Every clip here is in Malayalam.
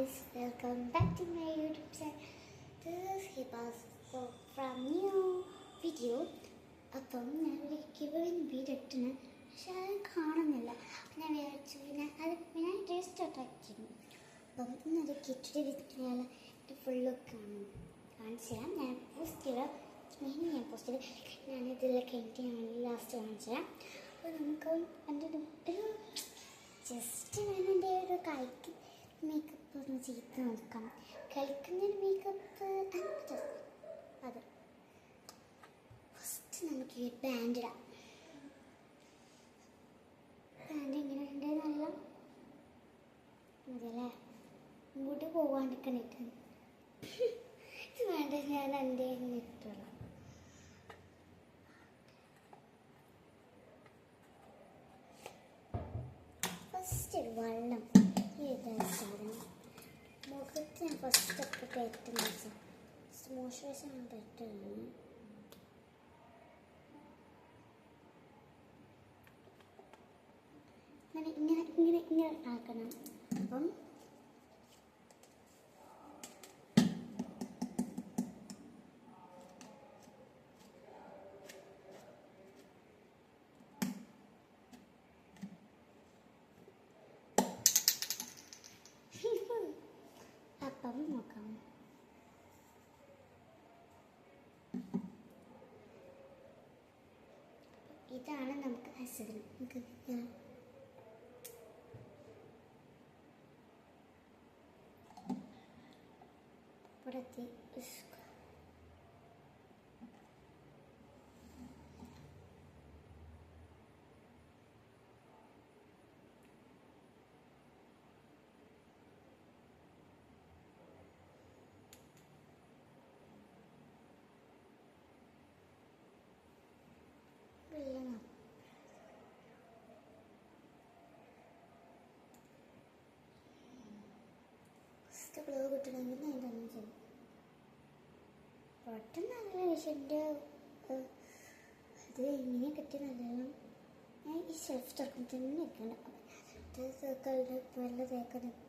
guys, welcome back to my YouTube channel. This is Hibas from new video. അപ്പം ഞാൻ ഒരിക്കലും വീഡിയോ ഇട്ടിന് പക്ഷെ അത് കാണുന്നില്ല. ഞാൻ വിചാരിച്ചു ഞാൻ ടേസ്റ്റ് അറ്റാക്കിയിരുന്നു. അപ്പം ഇന്നൊരു കിച്ചടി വിറ്റാൽ ഫുള്ള് കാണിച്ചു തരാം. ഞാൻ പോസ്റ്റ് ചെയ്താൽ ഞാൻ പോസ്റ്റ് ചെയ്ത് ഞാനിതിലൊക്കെ എനിക്ക് ലാസ്റ്റ് കാണിച്ചു തരാം. അപ്പോൾ നമുക്ക് എൻ്റെ ഒരു ജസ്റ്റ് ഞാൻ എൻ്റെ ഒരു കളിക്ക് മേക്കപ്പ് ഒന്ന് ചെയ്ത് നോക്കാം. കളിക്കുന്നൊരു മേക്കപ്പ് അത് ഫസ്റ്റ് നമുക്ക് ഈ ബാൻഡ് ഇടാം. ബാൻഡ് എങ്ങനെ ഉണ്ടെന്നല്ല മതിയല്ലേ, മുടി പോവാണ്ടിരിക്കണിട്ട് ഇത് വേണ്ട. ഞാൻ എൻ്റെ ഇട്ടുള്ള ഫസ്റ്റ് വെള്ളം സാധനം മുഖത്ത് ഞാൻ ഫസ്റ്റൊക്കെ പറ്റുന്ന വെച്ചാൽ മോയ്സ്ചറൈസർ ഞാൻ പറ്റുന്നു. ഇങ്ങനെ ആക്കണം. അപ്പം നോക്കാം. ഇതാണ് നമുക്ക് അസുഖം. നമുക്ക് പുറത്ത് ഗ്ലോ കിട്ടണമെങ്കിൽ ഞാൻ തന്നെ ചെയ്യും. പെട്ടെന്നല്ല വിഷൻ്റെ അത് ഇങ്ങനെ കിട്ടിയ നല്ലോണം ഞാൻ ഈ ഷെൽഫ് തുറക്കും തന്നെ വെക്കണം. നല്ല തേക്കുന്നത്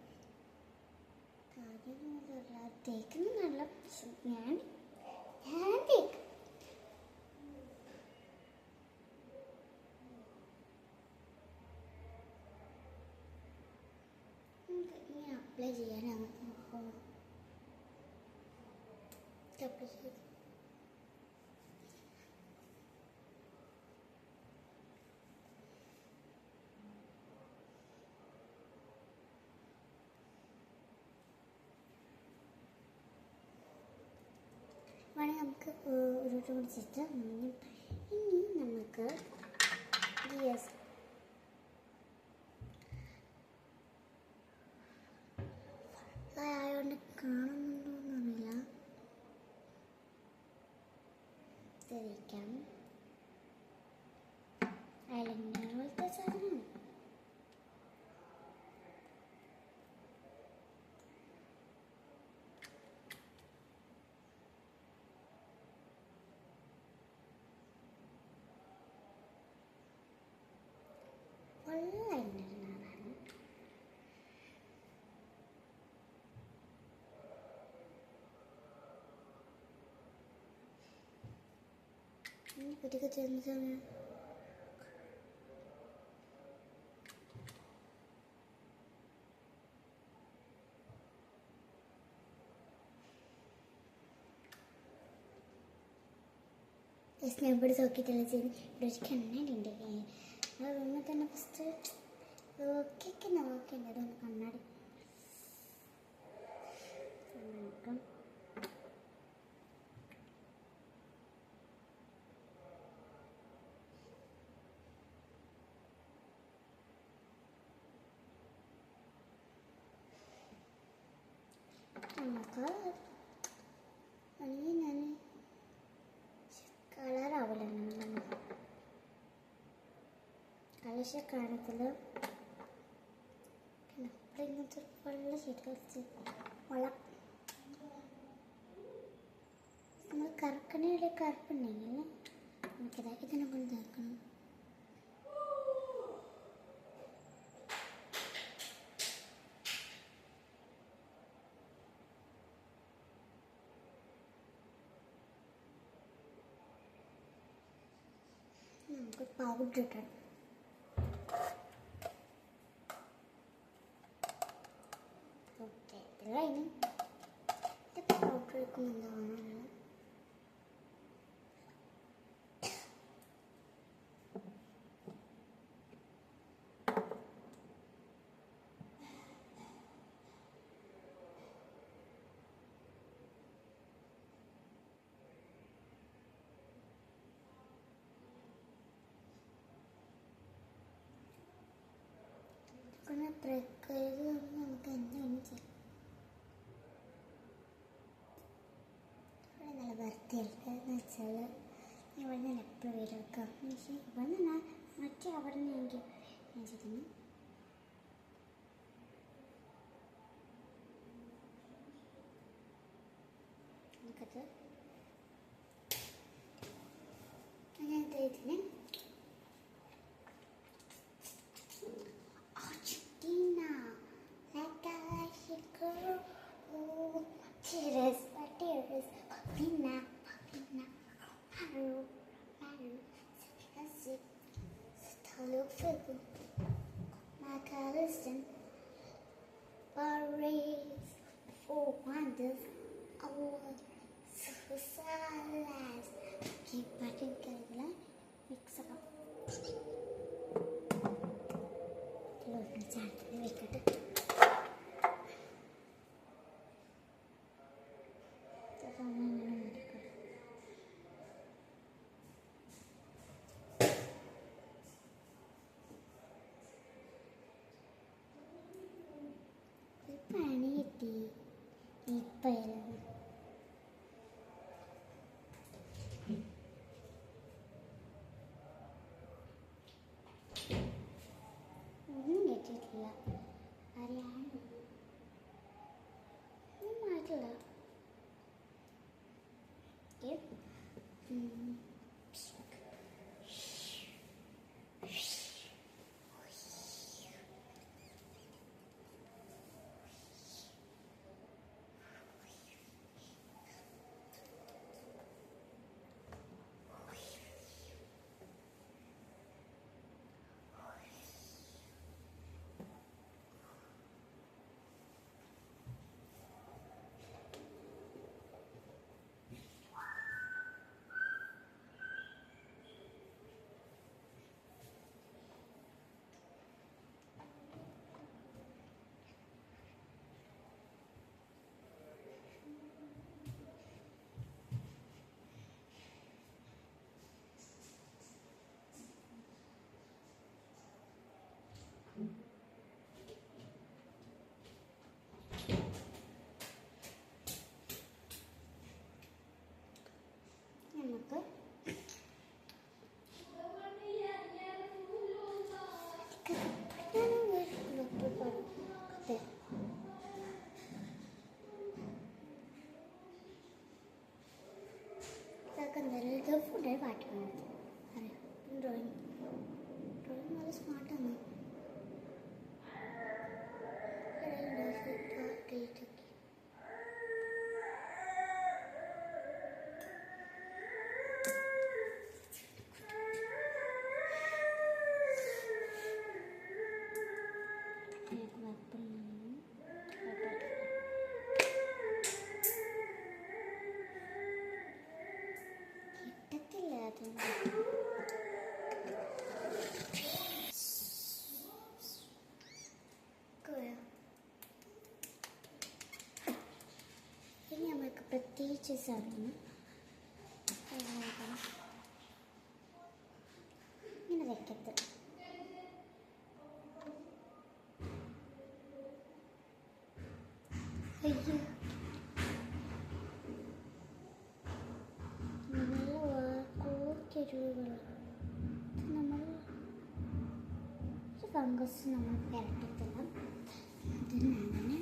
കാര്യമൊന്നുമില്ല, തേക്കുന്ന നല്ല ഞാൻ തേക്കും. ഇനി അപ്ലൈ ചെയ്യാനാണ് അപ്ലൈ ചെയ്ത് വേണമെങ്കിൽ നമുക്ക് ഒരു കുടിച്ചിട്ട് ഇനി നമുക്ക് ഗ്യാസ് ആയതുകൊണ്ട് കാണുന്നുണ്ടോന്നറിയില്ല. തെളിയിക്കാം. ഐലൈനർ പോലത്തെ സാധനം കുട്ടിക്ക് ചെന്നതാണ്. ഇവിടെ നോക്കിയിട്ടല്ല ചെയ്യുന്നത്. ഇവിടെ ഒരു കണ്ണാടിയുണ്ട്. ആ റൂമിൽ തന്നെ ഫസ്റ്റ് നോക്കിയൊക്കെ നോക്കേണ്ടത് അതൊന്ന് കണ്ണാടി നോക്കാം. നമുക്ക് അല്ലെങ്കിൽ ഞാൻ കളറാവില്ല. കളർ കാണത്തിൽ ഇങ്ങനത്തെ വെള്ള ഷീറ്റ് കളിച്ച് വളം നമ്മൾ കറുക്കണയുടെ കറുപ്പുണ്ടെങ്കിൽ നമുക്കിതാ ഇതിനെ കൊണ്ട് ഇതാക്കണം. നമുക്ക് പൗഡർ ഇടണം. ഓക്കെ, ഇതിന് ഇതൊക്കെ പൗഡർ എടുക്കുന്നുണ്ടാവണം. പ്രക്രിയ നമുക്ക് എന്താണ് ചെയ്യാം. നല്ല വൃത്തിയെടുക്കുക വെച്ചാൽ ഇവിടെ നിന്ന് എപ്പോഴും വീടെടുക്കാം. പക്ഷേ ഇവിടെ നിന്ന് മറ്റേ അവിടെ നിന്ന് എനിക്ക് ഞാൻ ചെയ്യുന്നു. നമുക്കത് അങ്ങനത്തെ ഇതിന് പണി കിട്ടി. ഇപ്പം ഒന്നും കിട്ടിയിട്ടില്ല. അറിയാമോ ഒന്നും മാറ്റില്ല. നമുക്ക് ഇതൊക്കെ ഫുഡായി പാട്ടാണ്. അറിയാം, ഡ്രോയിങ് നല്ല സ്മാർട്ടാണ്. കിട്ടത്തില്ല അത്. ഇനി നമുക്ക് പ്രത്യേകിച്ച് സാധനം ഇങ്ങനെ വെക്കത്ത്. അയ്യോ, നല്ല കോർക്കരുകൾ നമ്മൾ ഫംഗസ് നമ്മൾ പുരട്ടത്തില്ല. അതിന് അങ്ങനെ